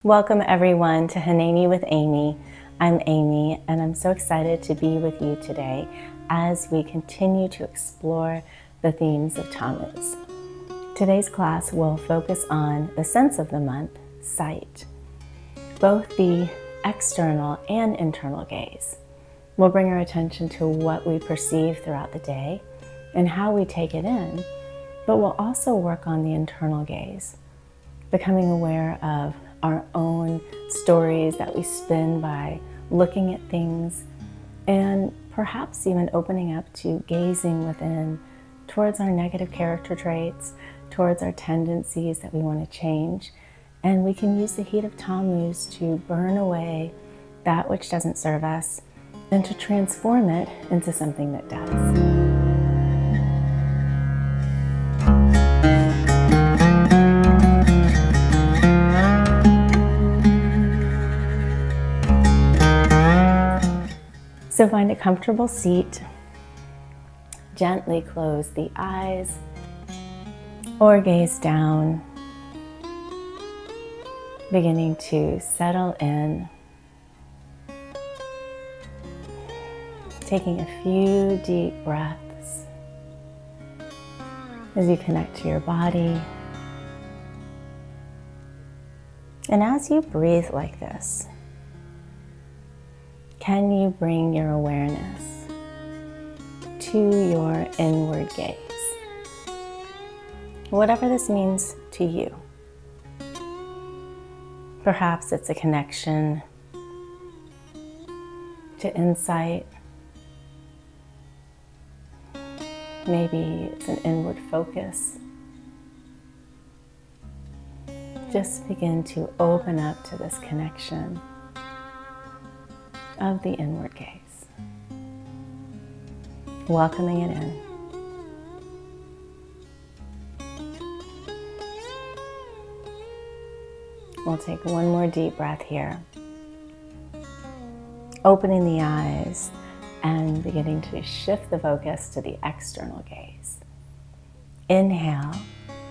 Welcome everyone to Hanani with Amy. I'm Amy and I'm so excited to be with you today as we continue to explore the themes of Tammuz. Today's class will focus on the sense of the month, sight. Both the external and internal gaze. We'll bring our attention to what we perceive throughout the day and how we take it in, but we'll also work on the internal gaze, becoming aware of our own stories that we spin by looking at things, and perhaps even opening up to gazing within towards our negative character traits, towards our tendencies that we want to change. And we can use the heat of Tammuz to burn away that which doesn't serve us and to transform it into something that does. So find a comfortable seat, gently close the eyes or gaze down, beginning to settle in, taking a few deep breaths as you connect to your body. And as you breathe like this, can you bring your awareness to your inward gaze? Whatever this means to you. Perhaps it's a connection to insight. Maybe it's an inward focus. Just begin to open up to this connection of the inward gaze, welcoming it in. We'll take one more deep breath here, opening the eyes and beginning to shift the focus to the external gaze. Inhale,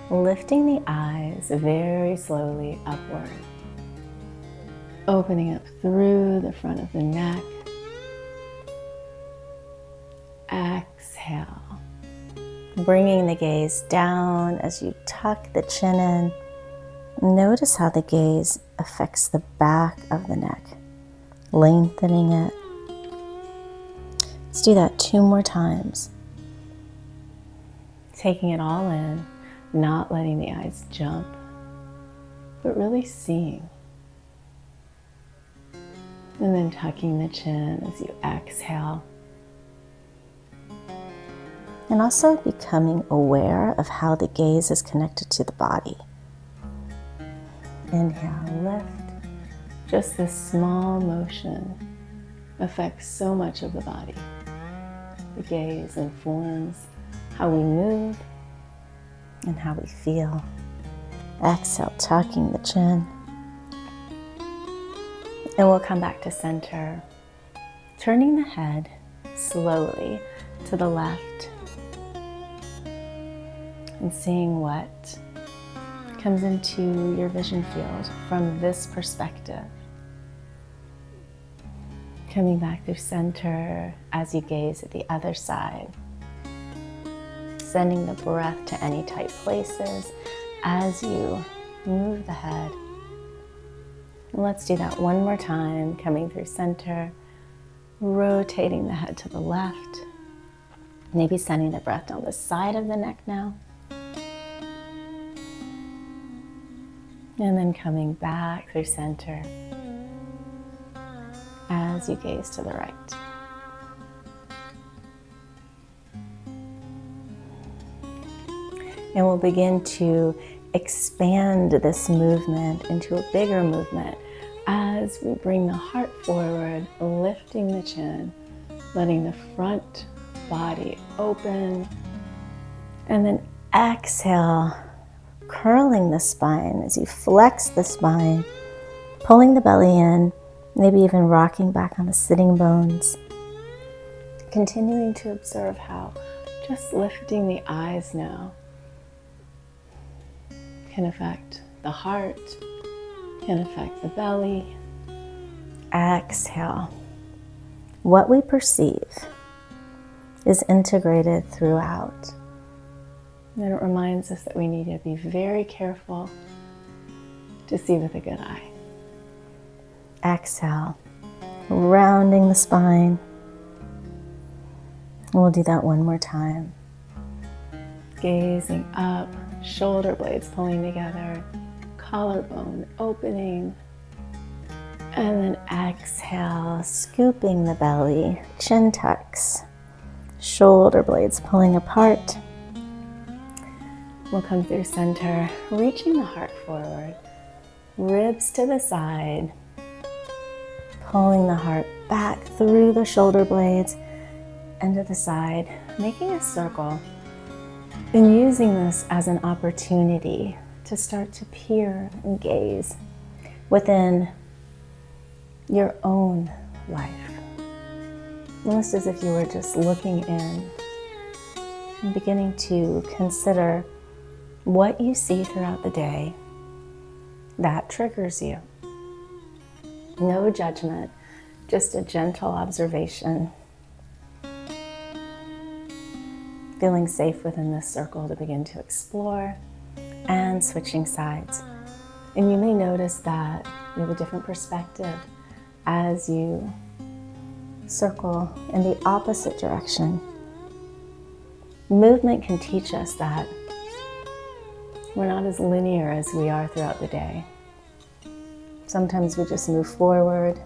lifting the eyes very slowly upward. Opening up through the front of the neck. Exhale. Bringing the gaze down as you tuck the chin in. Notice how the gaze affects the back of the neck, lengthening it. Let's do that 2 more times. Taking it all in, not letting the eyes jump, but really seeing. And then tucking the chin as you exhale. And also becoming aware of how the gaze is connected to the body. Inhale, lift. Just this small motion affects so much of the body. The gaze informs how we move and how we feel. Exhale, tucking the chin. And we'll come back to center, turning the head slowly to the left and seeing what comes into your vision field from this perspective. Coming back through center as you gaze at the other side. Sending the breath to any tight places as you move the head. And let's do that one more time, coming through center, rotating the head to the left, maybe sending the breath down the side of the neck now. And then coming back through center as you gaze to the right. And we'll begin to expand this movement into a bigger movement as we bring the heart forward, lifting the chin, letting the front body open, and then exhale, curling the spine as you flex the spine, pulling the belly in, maybe even rocking back on the sitting bones. Continuing to observe how just lifting the eyes now can affect the heart, can affect the belly. Exhale. What we perceive is integrated throughout. And it reminds us that we need to be very careful to see with a good eye. Exhale, rounding the spine. We'll do that one more time. Gazing up, shoulder blades pulling together, collarbone opening. And then exhale, scooping the belly, chin tucks, shoulder blades pulling apart. We'll come through center, reaching the heart forward, ribs to the side, pulling the heart back through the shoulder blades and to the side, making a circle, and using this as an opportunity to start to peer and gaze within your own life. Almost as if you were just looking in and beginning to consider what you see throughout the day that triggers you. No judgment, just a gentle observation. Feeling safe within this circle to begin to explore and switching sides. And you may notice that you have a different perspective as you circle in the opposite direction. Movement can teach us that we're not as linear as we are throughout the day. Sometimes we just move forward,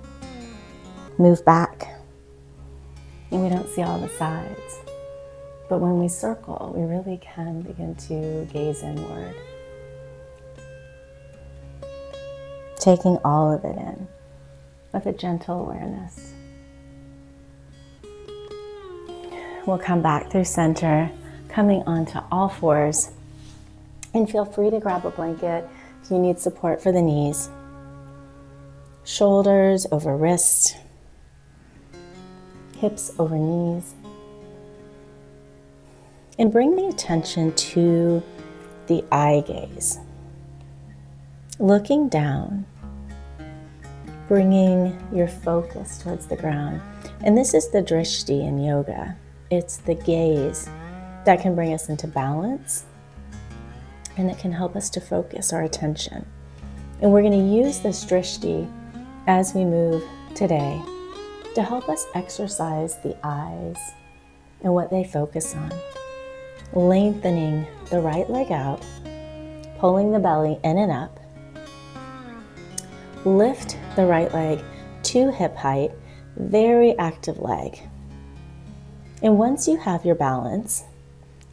move back, and we don't see all the sides. But when we circle, we really can begin to gaze inward, taking all of it in with a gentle awareness. We'll come back through center, coming onto all fours, and feel free to grab a blanket if you need support for the knees. Shoulders over wrists, hips over knees. And bring the attention to the eye gaze. Looking down, bringing your focus towards the ground. And this is the drishti in yoga. It's the gaze that can bring us into balance, and it can help us to focus our attention. And we're going to use this drishti as we move today to help us exercise the eyes and what they focus on. Lengthening the right leg out, pulling the belly in and up. Lift the right leg to hip height, very active leg. And once you have your balance,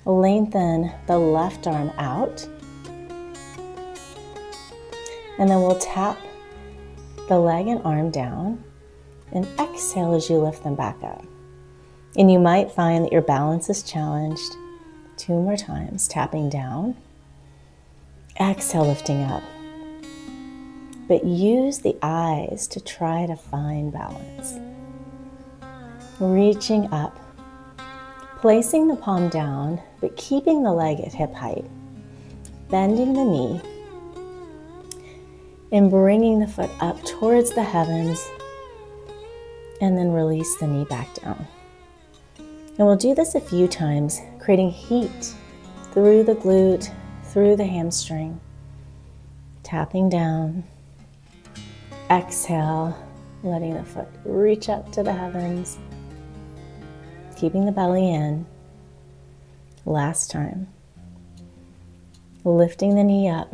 lengthen the left arm out. And then we'll tap the leg and arm down and exhale as you lift them back up. And you might find that your balance is challenged. 2 more times, tapping down, exhale, lifting up. But use the eyes to try to find balance. Reaching up, placing the palm down, but keeping the leg at hip height. Bending the knee, and bringing the foot up towards the heavens, and then release the knee back down. And we'll do this a few times, creating heat through the glute, through the hamstring. Tapping down. Exhale, letting the foot reach up to the heavens. Keeping the belly in. Last time. Lifting the knee up.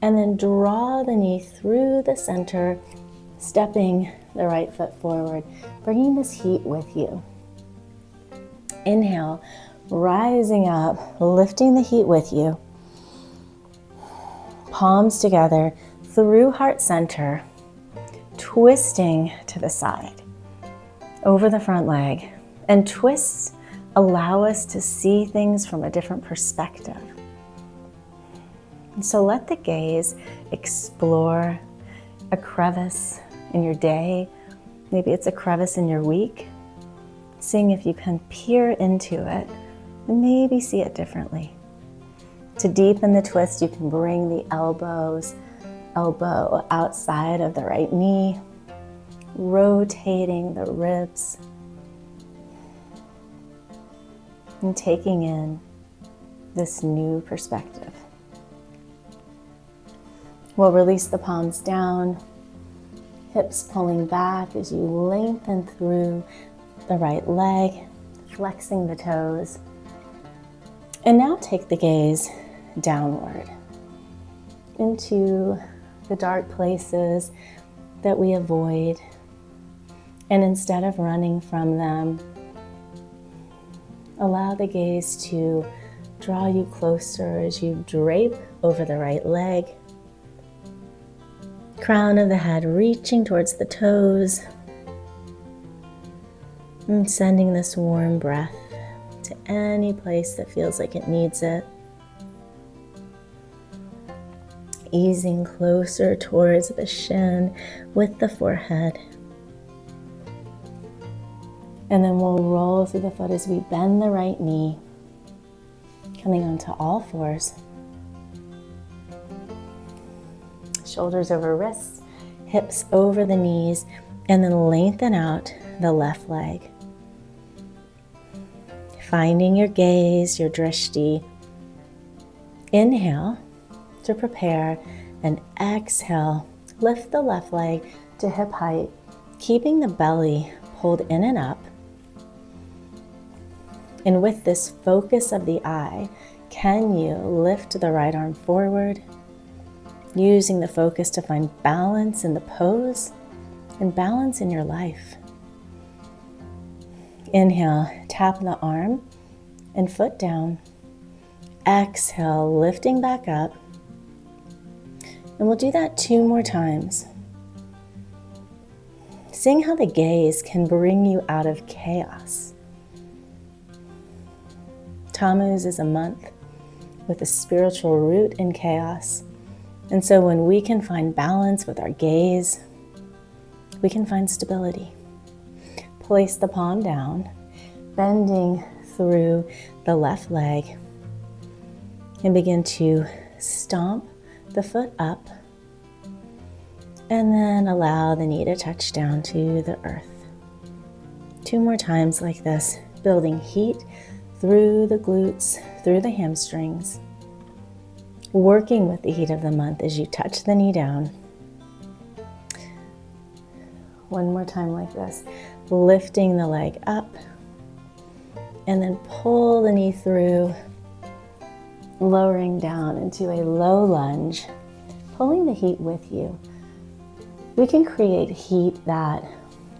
And then draw the knee through the center, stepping the right foot forward, bringing this heat with you. Inhale, rising up, lifting the heat with you. Palms together through heart center, twisting to the side, over the front leg. And twists allow us to see things from a different perspective. And so let the gaze explore a crevice in your day. Maybe it's a crevice in your week. Seeing if you can peer into it and maybe see it differently. To deepen the twist, you can bring the elbows elbow outside of the right knee, rotating the ribs and taking in this new perspective. We'll release the palms down, hips pulling back as you lengthen through the right leg, flexing the toes. And now take the gaze downward into the dark places that we avoid. And instead of running from them, allow the gaze to draw you closer as you drape over the right leg. Crown of the head reaching towards the toes. And sending this warm breath to any place that feels like it needs it. Easing closer towards the shin with the forehead. And then we'll roll through the foot as we bend the right knee, coming onto all fours. Shoulders over wrists, hips over the knees, and then lengthen out the left leg. Finding your gaze, your drishti. Inhale to prepare, and exhale, lift the left leg to hip height, keeping the belly pulled in and up. And with this focus of the eye, can you lift the right arm forward, using the focus to find balance in the pose and balance in your life. Inhale, tap the arm and foot down. Exhale, lifting back up. And we'll do that 2 more times. Seeing how the gaze can bring you out of chaos. Tammuz is a month with a spiritual root in chaos. And so when we can find balance with our gaze, we can find stability. Place the palm down, bending through the left leg, and begin to stomp the foot up, and then allow the knee to touch down to the earth. 2 more times like this, building heat through the glutes, through the hamstrings, working with the heat of the month as you touch the knee down. 1 more time like this, lifting the leg up, and then pull the knee through, lowering down into a low lunge, pulling the heat with you. We can create heat that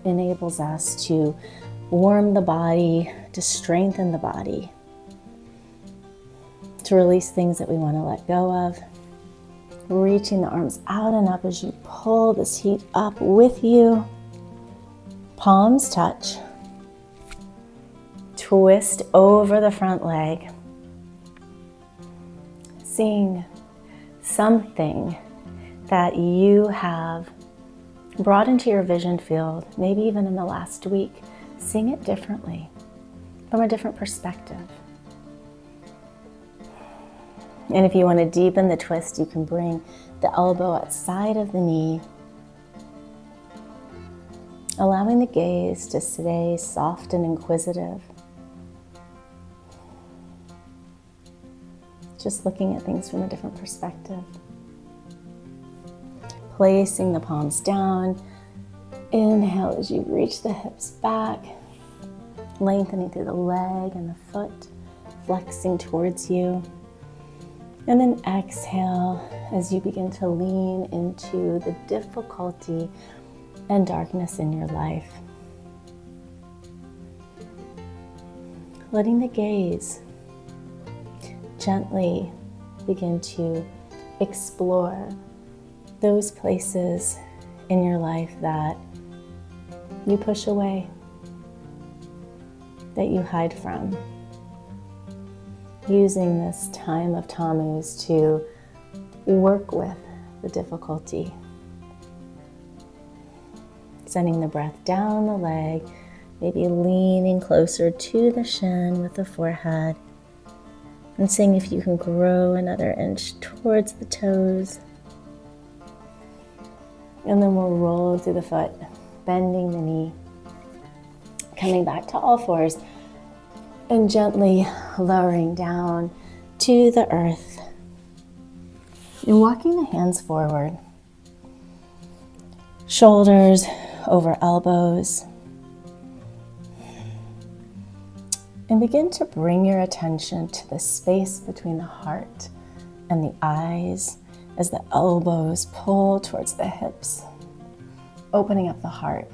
enables us to warm the body, to strengthen the body, to release things that we want to let go of. Reaching the arms out and up as you pull this heat up with you. Palms touch. Twist over the front leg. Seeing something that you have brought into your vision field, maybe even in the last week, seeing it differently, from a different perspective. And if you want to deepen the twist, you can bring the elbow outside of the knee, allowing the gaze to stay soft and inquisitive. Just looking at things from a different perspective. Placing the palms down. Inhale as you reach the hips back, lengthening through the leg and the foot, flexing towards you. And then exhale as you begin to lean into the difficulty and darkness in your life. Letting the gaze gently begin to explore those places in your life that you push away, that you hide from. Using this time of Tammuz to work with the difficulty. Sending the breath down the leg, maybe leaning closer to the shin with the forehead, and seeing if you can grow another inch towards the toes. And then we'll roll through the foot, bending the knee, coming back to all fours, and gently lowering down to the earth. And walking the hands forward, shoulders over elbows. And begin to bring your attention to the space between the heart and the eyes as the elbows pull towards the hips, opening up the heart.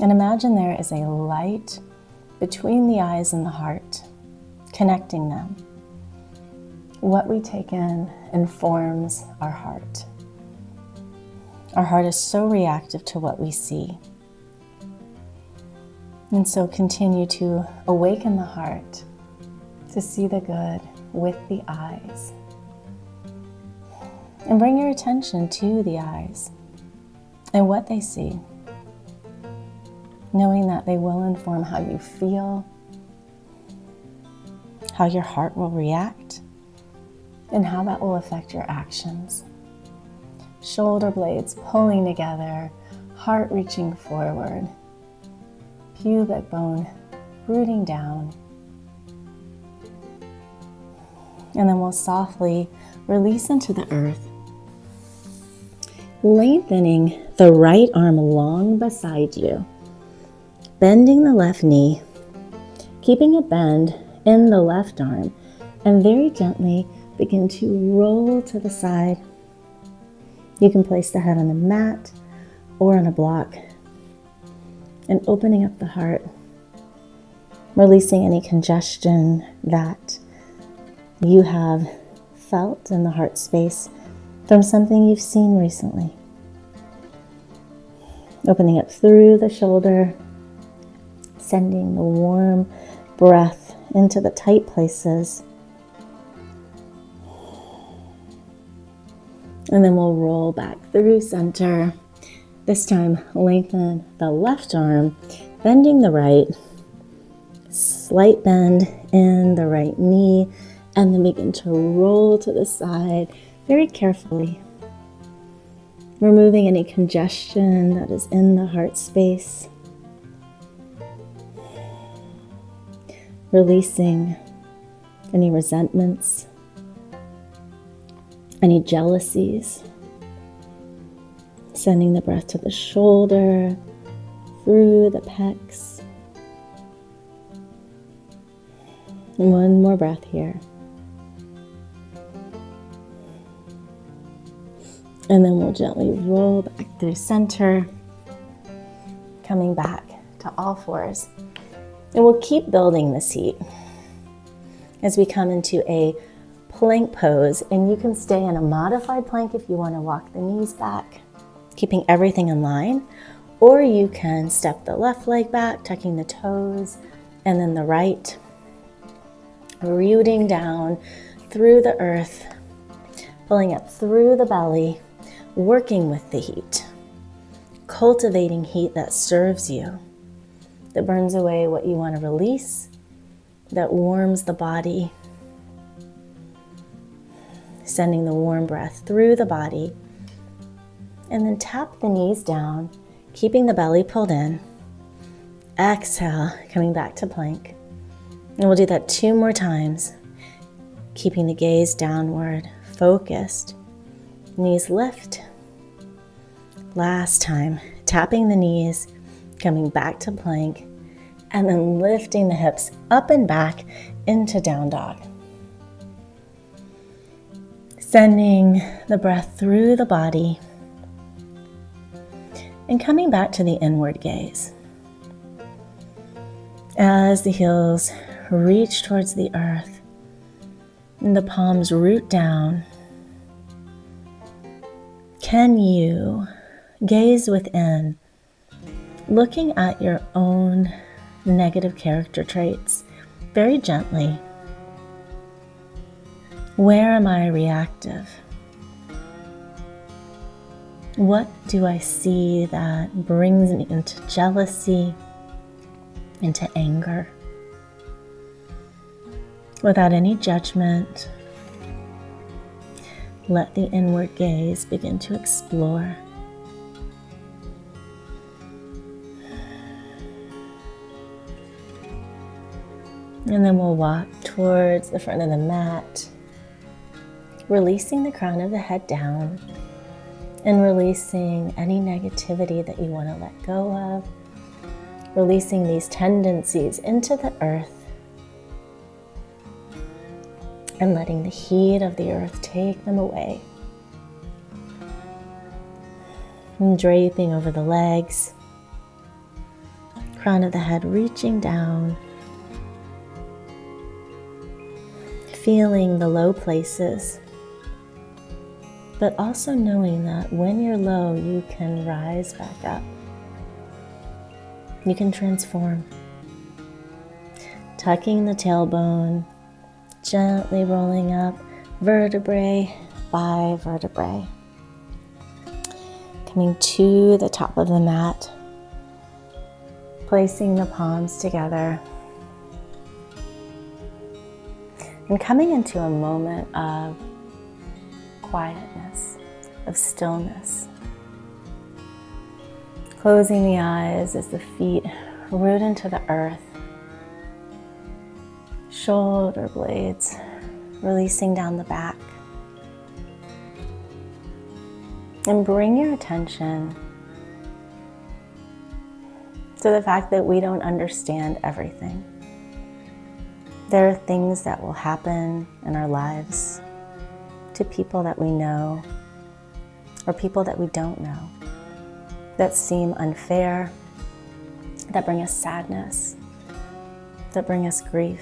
And imagine there is a light between the eyes and the heart, connecting them. What we take in informs our heart. Our heart is so reactive to what we see. And so continue to awaken the heart to see the good with the eyes. And bring your attention to the eyes and what they see, knowing that they will inform how you feel, how your heart will react, and how that will affect your actions. Shoulder blades pulling together, heart reaching forward, pubic bone rooting down. And then we'll softly release into the earth, lengthening the right arm long beside you, bending the left knee, keeping a bend in the left arm, and very gently begin to roll to the side. You can place the head on the mat or on a block, and opening up the heart, releasing any congestion that you have felt in the heart space from something you've seen recently. Opening up through the shoulder, sending the warm breath into the tight places. And then we'll roll back through center. This time, lengthen the left arm, bending the right, slight bend in the right knee, and then begin to roll to the side very carefully, removing any congestion that is in the heart space, releasing any resentments, any jealousies. Sending the breath to the shoulder, through the pecs. And one more breath here. And then we'll gently roll back through center, coming back to all fours. And we'll keep building this heat as we come into a plank pose. And you can stay in a modified plank if you want to walk the knees back, keeping everything in line, or you can step the left leg back, tucking the toes, and then the right, rooting down through the earth, pulling up through the belly, working with the heat, cultivating heat that serves you, that burns away what you want to release, that warms the body, sending the warm breath through the body. And then tap the knees down, keeping the belly pulled in. Exhale, coming back to plank. And we'll do that 2 more times, keeping the gaze downward, focused. Knees lift. Last time, tapping the knees, coming back to plank, and then lifting the hips up and back into down dog. Sending the breath through the body, and coming back to the inward gaze. As the heels reach towards the earth and the palms root down, can you gaze within, looking at your own negative character traits very gently? Where am I reactive? What do I see that brings me into jealousy, into anger? Without any judgment, let the inward gaze begin to explore. And then we'll walk towards the front of the mat, releasing the crown of the head down and releasing any negativity that you want to let go of, releasing these tendencies into the earth and letting the heat of the earth take them away. And draping over the legs, crown of the head reaching down, feeling the low places, but also knowing that when you're low, you can rise back up. You can transform. Tucking the tailbone, gently rolling up vertebrae by vertebrae. Coming to the top of the mat, placing the palms together, and coming into a moment of quietness, of stillness. Closing the eyes as the feet root into the earth. Shoulder blades releasing down the back. And bring your attention to the fact that we don't understand everything. There are things that will happen in our lives to people that we know or people that we don't know that seem unfair, that bring us sadness, that bring us grief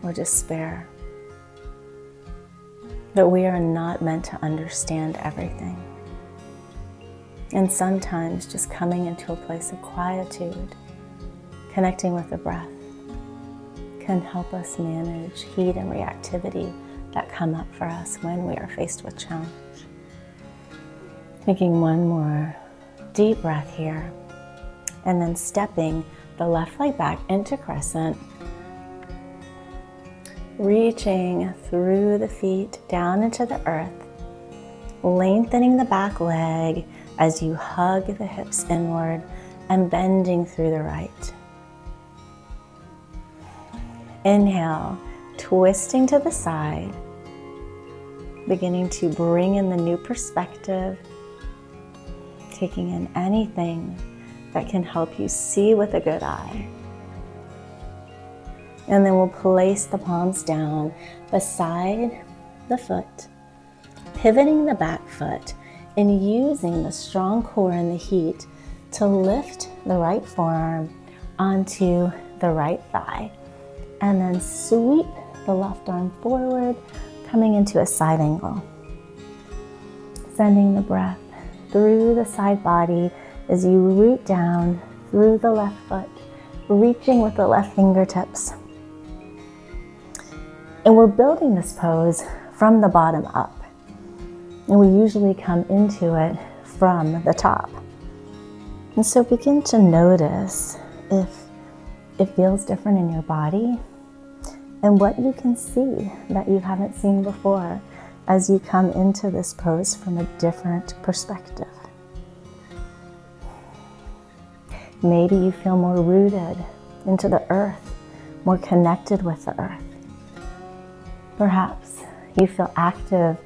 or despair. But we are not meant to understand everything. And sometimes just coming into a place of quietude, connecting with the breath, can help us manage heat and reactivity that come up for us when we are faced with challenge. Taking one more deep breath here, and then stepping the left leg back into crescent, reaching through the feet down into the earth, lengthening the back leg as you hug the hips inward and bending through the right. Inhale, twisting to the side, beginning to bring in the new perspective, taking in anything that can help you see with a good eye. And then we'll place the palms down beside the foot, pivoting the back foot and using the strong core and the heat to lift the right forearm onto the right thigh. And then sweep the left arm forward, coming into a side angle. Sending the breath through the side body as you root down through the left foot, reaching with the left fingertips. And we're building this pose from the bottom up. And we usually come into it from the top. And so begin to notice if it feels different in your body and what you can see that you haven't seen before as you come into this pose from a different perspective. Maybe you feel more rooted into the earth, more connected with the earth. Perhaps you feel active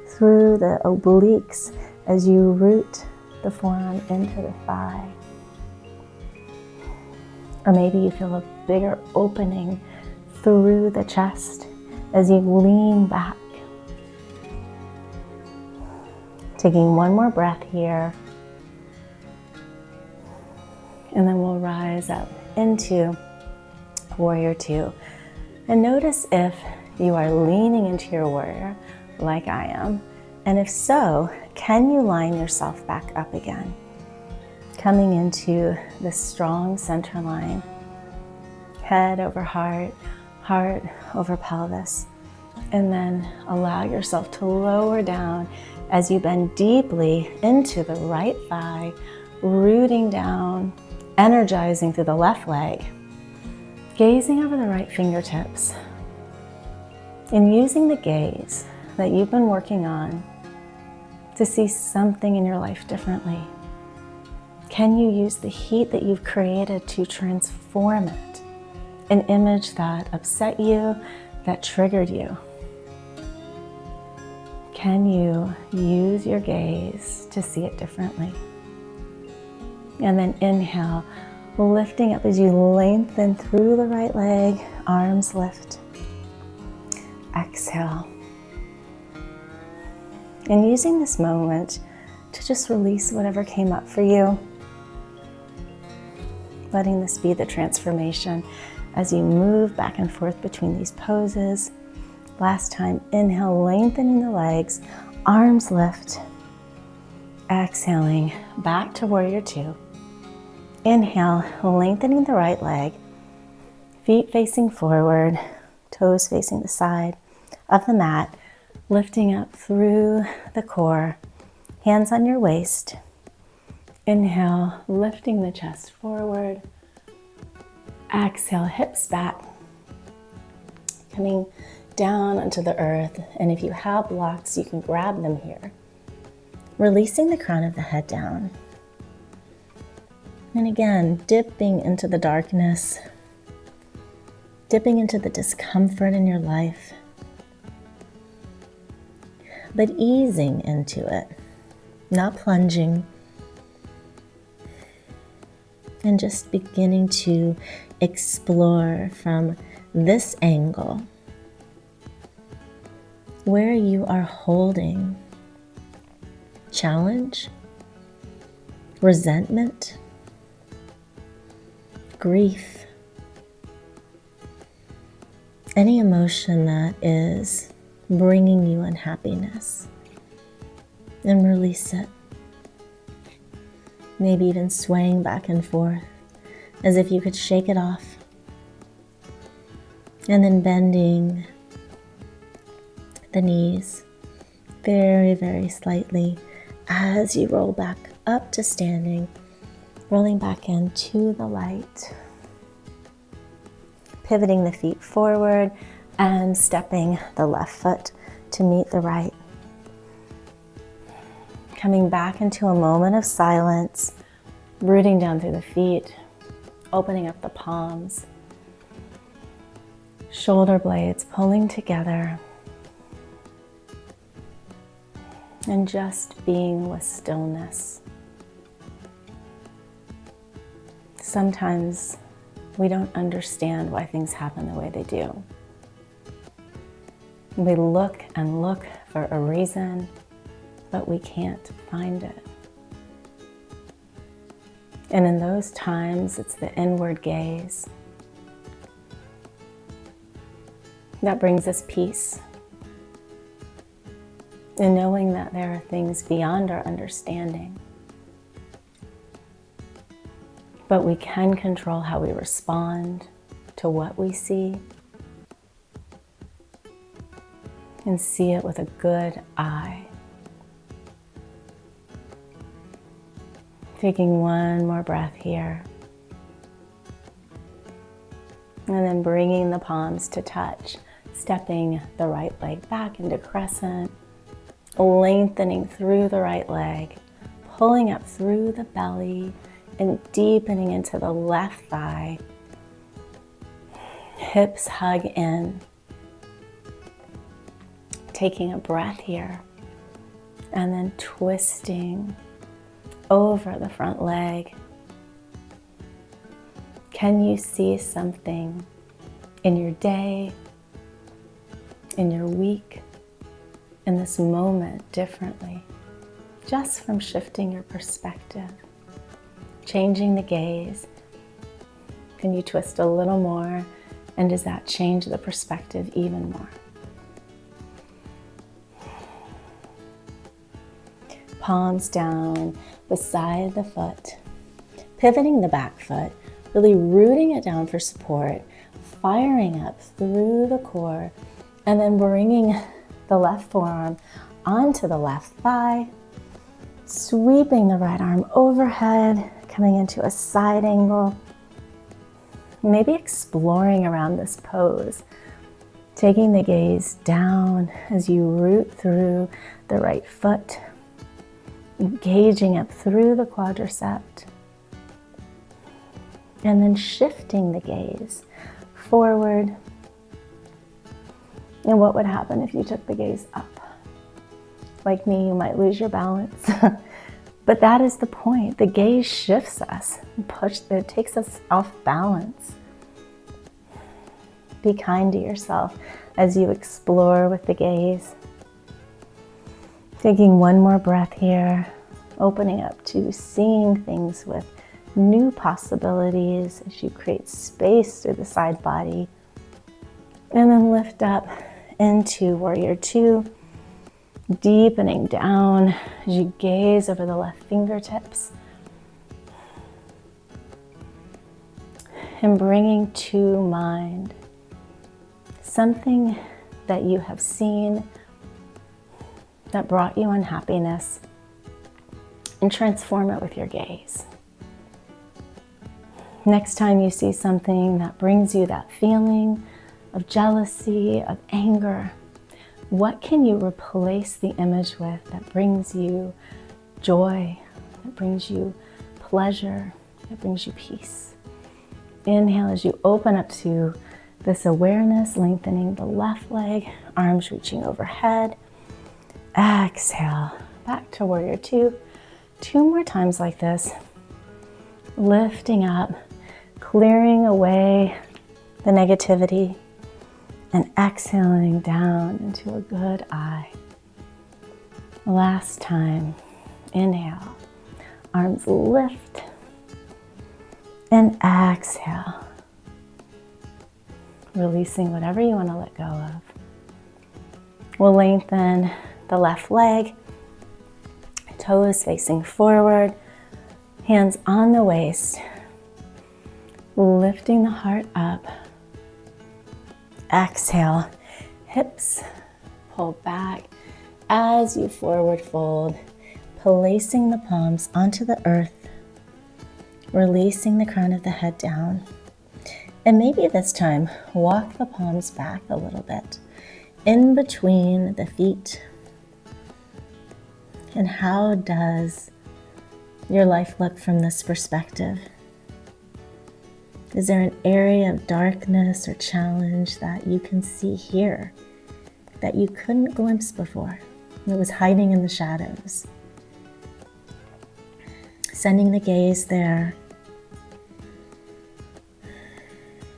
through the obliques as you root the forearm into the thigh. Or maybe you feel a bigger opening through the chest as you lean back. Taking one more breath here. And then we'll rise up into Warrior Two. And notice if you are leaning into your warrior like I am. And if so, can you line yourself back up again? Coming into the strong center line, head over heart, heart over pelvis, and then allow yourself to lower down as you bend deeply into the right thigh, rooting down, energizing through the left leg, gazing over the right fingertips, and using the gaze that you've been working on to see something in your life differently? Can you use the heat that you've created to transform it? An image that upset you, that triggered you. Can you use your gaze to see it differently? And then inhale, lifting up as you lengthen through the right leg, arms lift. Exhale. And using this moment to just release whatever came up for you. Letting this be the transformation as you move back and forth between these poses. Last time, inhale, lengthening the legs, arms lift. Exhaling, back to warrior two. Inhale, lengthening the right leg, feet facing forward, toes facing the side of the mat, lifting up through the core, hands on your waist. Inhale, lifting the chest forward. Exhale, hips back, coming down onto the earth. And if you have blocks, you can grab them here. Releasing the crown of the head down. And again, dipping into the darkness, dipping into the discomfort in your life, but easing into it, not plunging, and just beginning to explore from this angle where you are holding challenge, resentment, grief, any emotion that is bringing you unhappiness, and release it. Maybe even swaying back and forth as if you could shake it off. And then bending the knees very, very slightly as you roll back up to standing, rolling back into the light, pivoting the feet forward and stepping the left foot to meet the right. Coming back into a moment of silence, rooting down through the feet, opening up the palms, shoulder blades pulling together, and just being with stillness. Sometimes we don't understand why things happen the way they do. We look and look for a reason, but we can't find it. And in those times, it's the inward gaze that brings us peace. And knowing that there are things beyond our understanding. But we can control how we respond to what we see and see it with a good eye. Taking one more breath here. And then bringing the palms to touch, stepping the right leg back into crescent, lengthening through the right leg, pulling up through the belly and deepening into the left thigh. Hips hug in. Taking a breath here and then twisting over the front leg. Can you see something in your day, in your week, in this moment differently, just from shifting your perspective, changing the gaze? Can you twist a little more, and does that change the perspective even more? Palms down beside the foot, pivoting the back foot, really rooting it down for support, firing up through the core, and then bringing the left forearm onto the left thigh, sweeping the right arm overhead, coming into a side angle, maybe exploring around this pose, taking the gaze down as you root through the right foot, engaging up through the quadricep, and then shifting the gaze forward. And what would happen if you took the gaze up? Like me, you might lose your balance. But that is the point. The gaze shifts us, it takes us off balance. Be kind to yourself as you explore with the gaze. Taking one more breath here, opening up to seeing things with new possibilities as you create space through the side body. And then lift up into Warrior Two, deepening down as you gaze over the left fingertips and bringing to mind something that you have seen that brought you unhappiness, and transform it with your gaze. Next time you see something that brings you that feeling of jealousy, of anger, what can you replace the image with that brings you joy, that brings you pleasure, that brings you peace? Inhale as you open up to this awareness, lengthening the left leg, arms reaching overhead. Exhale, back to Warrior Two. 2 more times like this. Lifting up, clearing away the negativity, and exhaling down into a good eye. Last time, inhale, arms lift, and exhale, releasing whatever you want to let go of. We'll lengthen the left leg, toes facing forward, hands on the waist, lifting the heart up. Exhale, hips pull back as you forward fold, placing the palms onto the earth, releasing the crown of the head down. And maybe this time, walk the palms back a little bit, in between the feet. And how does your life look from this perspective? Is there an area of darkness or challenge that you can see here that you couldn't glimpse before? It was hiding in the shadows. Sending the gaze there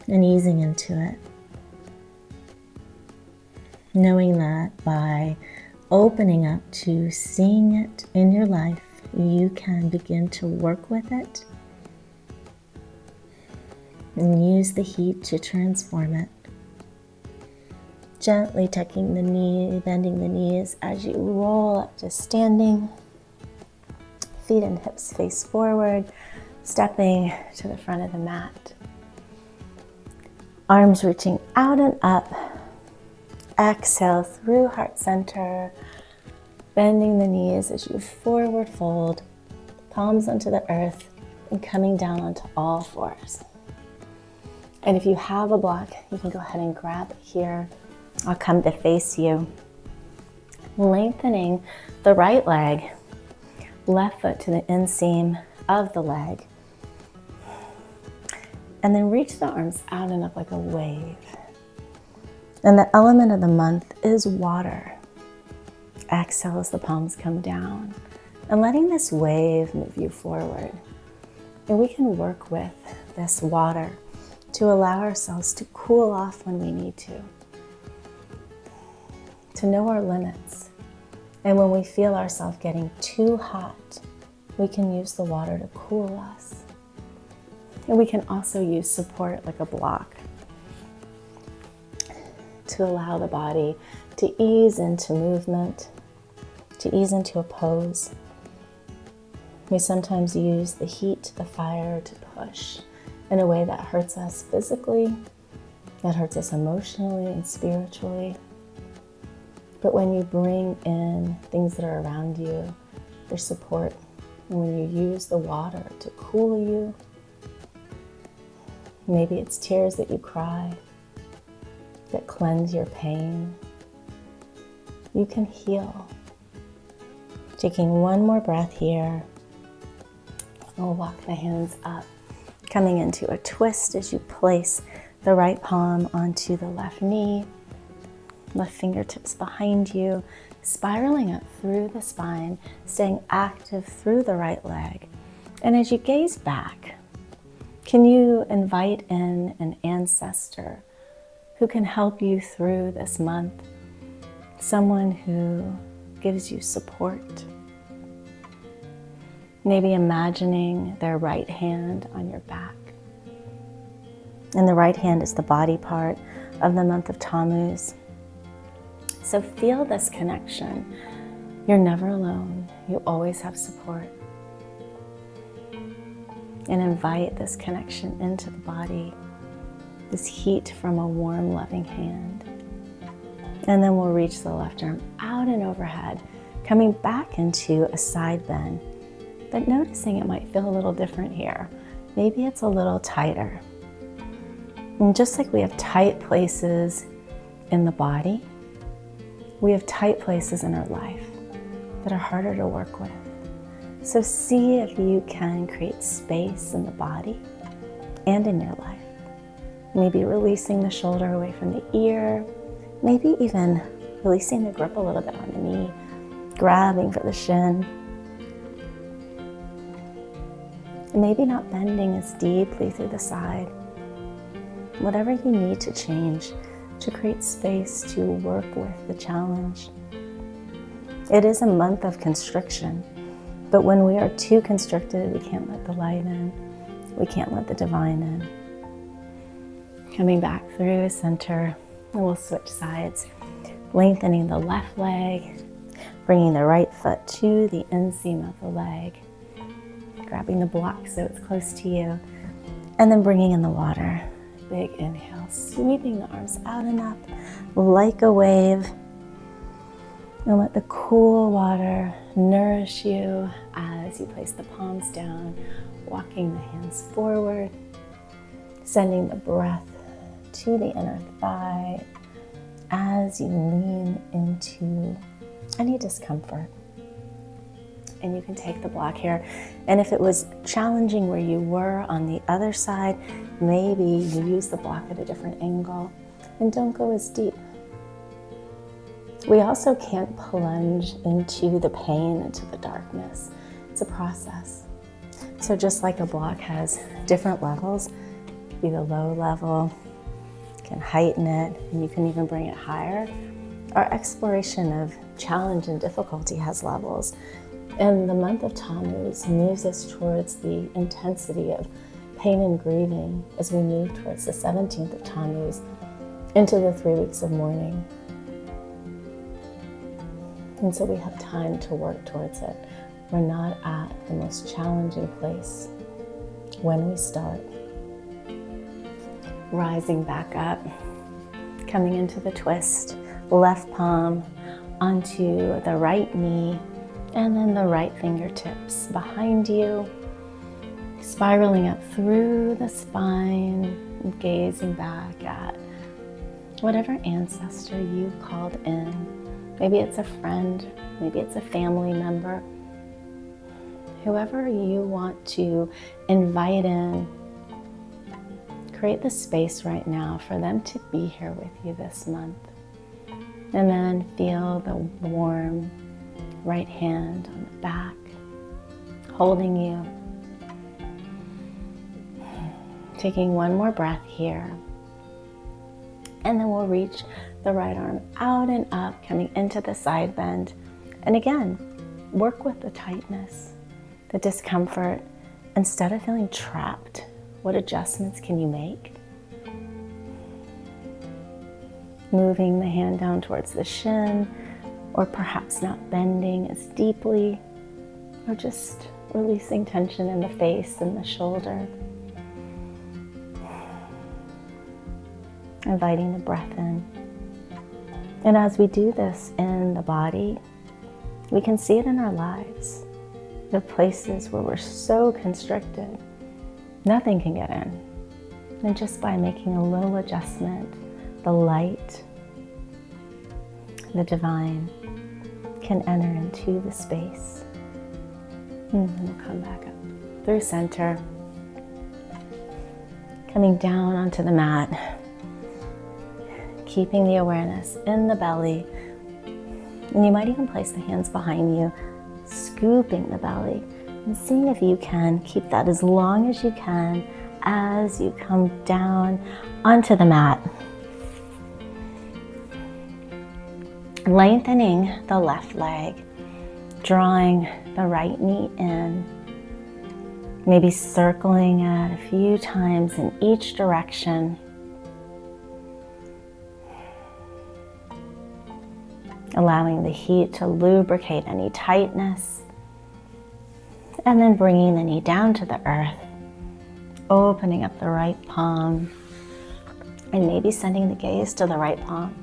and easing into it. Knowing that by opening up to seeing it in your life, you can begin to work with it and use the heat to transform it. Gently tucking the knee, bending the knees as you roll up to standing. Feet and hips face forward, stepping to the front of the mat. Arms reaching out and up. Exhale through heart center, bending the knees as you forward fold, palms onto the earth, and coming down onto all fours. And if you have a block, you can go ahead and grab it here. I'll come to face you. Lengthening the right leg, left foot to the inseam of the leg. And then reach the arms out and up like a wave. And the element of the month is water. Exhale as the palms come down. And letting this wave move you forward. And we can work with this water to allow ourselves to cool off when we need to know our limits. And when we feel ourselves getting too hot, we can use the water to cool us. And we can also use support like a block to allow the body to ease into movement, to ease into a pose. We sometimes use the heat, the fire to push in a way that hurts us physically, that hurts us emotionally and spiritually. But when you bring in things that are around you, their support, and when you use the water to cool you, maybe it's tears that you cry that cleanse your pain, you can heal. Taking one more breath here. We'll walk the hands up, coming into a twist as you place the right palm onto the left knee, left fingertips behind you, spiraling up through the spine, staying active through the right leg. And as you gaze back, can you invite in an ancestor who can help you through this month? Someone who gives you support. Maybe imagining their right hand on your back. And the right hand is the body part of the month of Tammuz. So feel this connection. You're never alone. You always have support. And invite this connection into the body, this heat from a warm, loving hand. And then we'll reach the left arm out and overhead, coming back into a side bend, but noticing it might feel a little different here. Maybe it's a little tighter. And just like we have tight places in the body, we have tight places in our life that are harder to work with. So see if you can create space in the body and in your life. Maybe releasing the shoulder away from the ear, maybe even releasing the grip a little bit on the knee, grabbing for the shin. Maybe not bending as deeply through the side. Whatever you need to change to create space to work with the challenge. It is a month of constriction, but when we are too constricted, we can't let the light in. We can't let the divine in. Coming back through center, and we'll switch sides, lengthening the left leg, bringing the right foot to the inseam of the leg, grabbing the block so it's close to you, and then bringing in the water. Big inhale, sweeping the arms out and up like a wave. And let the cool water nourish you as you place the palms down, walking the hands forward, sending the breath to the inner thigh as you lean into any discomfort. And you can take the block here. And if it was challenging where you were on the other side, maybe you use the block at a different angle and don't go as deep. We also can't plunge into the pain, into the darkness. It's a process. So just like a block has different levels, be the low level, you can heighten it, and you can even bring it higher. Our exploration of challenge and difficulty has levels. And the month of Tammuz moves us towards the intensity of pain and grieving as we move towards the 17th of Tammuz into the 3 weeks of mourning. And so we have time to work towards it. We're not at the most challenging place when we start. Rising back up, coming into the twist, left palm onto the right knee, and then the right fingertips behind you, spiraling up through the spine, and gazing back at whatever ancestor you called in. Maybe it's a friend, maybe it's a family member, whoever you want to invite in. Create the space right now for them to be here with you this month. And then feel the warm right hand on the back, holding you. Taking one more breath here. And then we'll reach the right arm out and up, coming into the side bend. And again, work with the tightness, the discomfort. Instead of feeling trapped, what adjustments can you make? Moving the hand down towards the shin, or perhaps not bending as deeply, or just releasing tension in the face and the shoulder. Inviting the breath in. And as we do this in the body, we can see it in our lives. The places where we're so constricted, nothing can get in. And just by making a little adjustment, the light, the divine can enter into the space. And then we'll come back up through center, coming down onto the mat, keeping the awareness in the belly. And you might even place the hands behind you, scooping the belly, and seeing if you can keep that as long as you can as you come down onto the mat. Lengthening the left leg, drawing the right knee in, maybe circling it a few times in each direction. Allowing the heat to lubricate any tightness, and then bringing the knee down to the earth, opening up the right palm, and maybe sending the gaze to the right palm.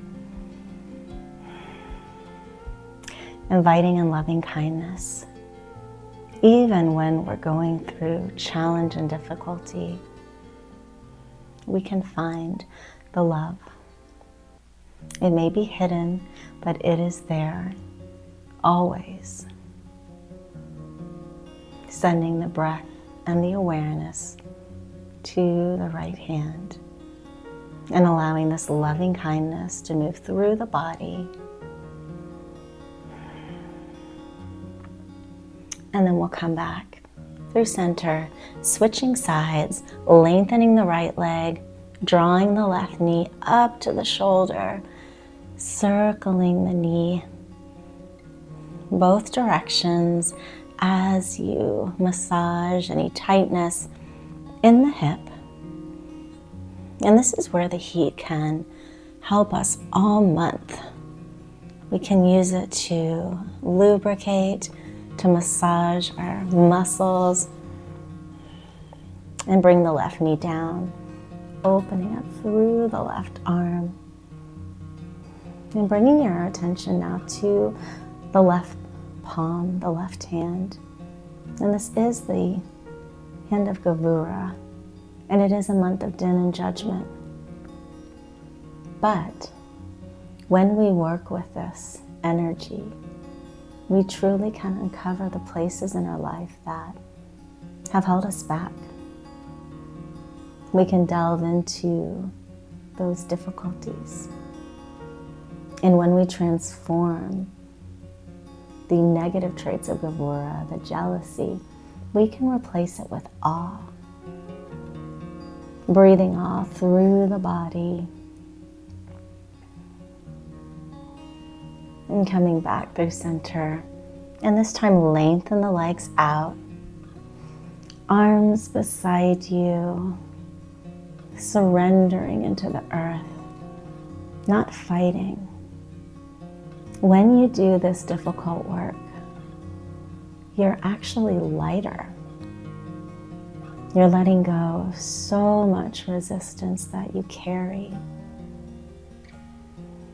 Inviting in loving kindness. Even when we're going through challenge and difficulty, we can find the love. It may be hidden, but it is there, always. Sending the breath and the awareness to the right hand, and allowing this loving kindness to move through the body. And then we'll come back through center, switching sides, lengthening the right leg, drawing the left knee up to the shoulder, circling the knee both directions as you massage any tightness in the hip. And this is where the heat can help us all month. We can use it to lubricate, to massage our muscles, and bring the left knee down, opening up through the left arm, and bringing your attention now to the left palm, the left hand. And this is the hand of Gevurah, and it is a month of din and judgment. But when we work with this energy, we truly can uncover the places in our life that have held us back. We can delve into those difficulties. And when we transform the negative traits of Gevurah, the jealousy, we can replace it with awe. Breathing awe through the body, and coming back through center. And this time lengthen the legs out, arms beside you, surrendering into the earth, not fighting. When you do this difficult work, you're actually lighter. You're letting go of so much resistance that you carry.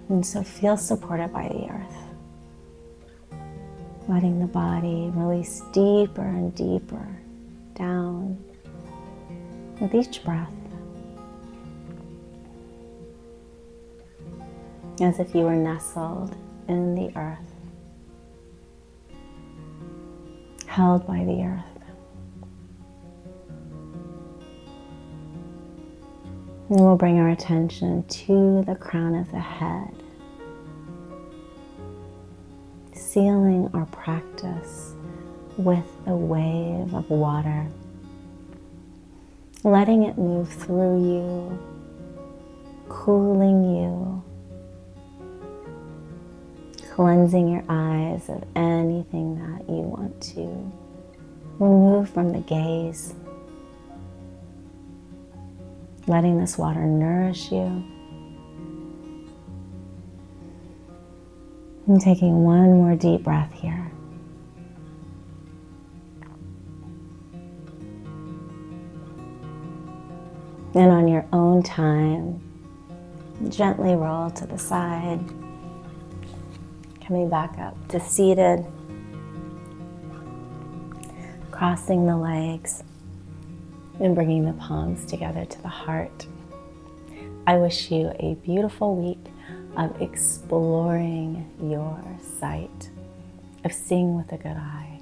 And so feel supported by the earth. Letting the body release deeper and deeper down with each breath. As if you were nestled in the earth, held by the earth. And we'll bring our attention to the crown of the head, sealing our practice with the wave of water, letting it move through you, cooling you, cleansing your eyes of anything that you want to remove from the gaze. Letting this water nourish you. And taking one more deep breath here. And on your own time, gently roll to the side. Coming back up to seated. Crossing the legs. And bringing the palms together to the heart. I wish you a beautiful week of exploring your sight. of seeing with a good eye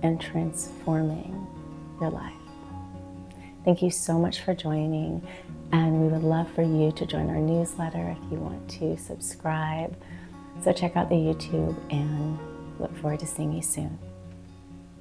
and transforming your life. Thank you so much for joining, and we would love for you to join our newsletter if you want to subscribe. So check out the YouTube and look forward to seeing you soon.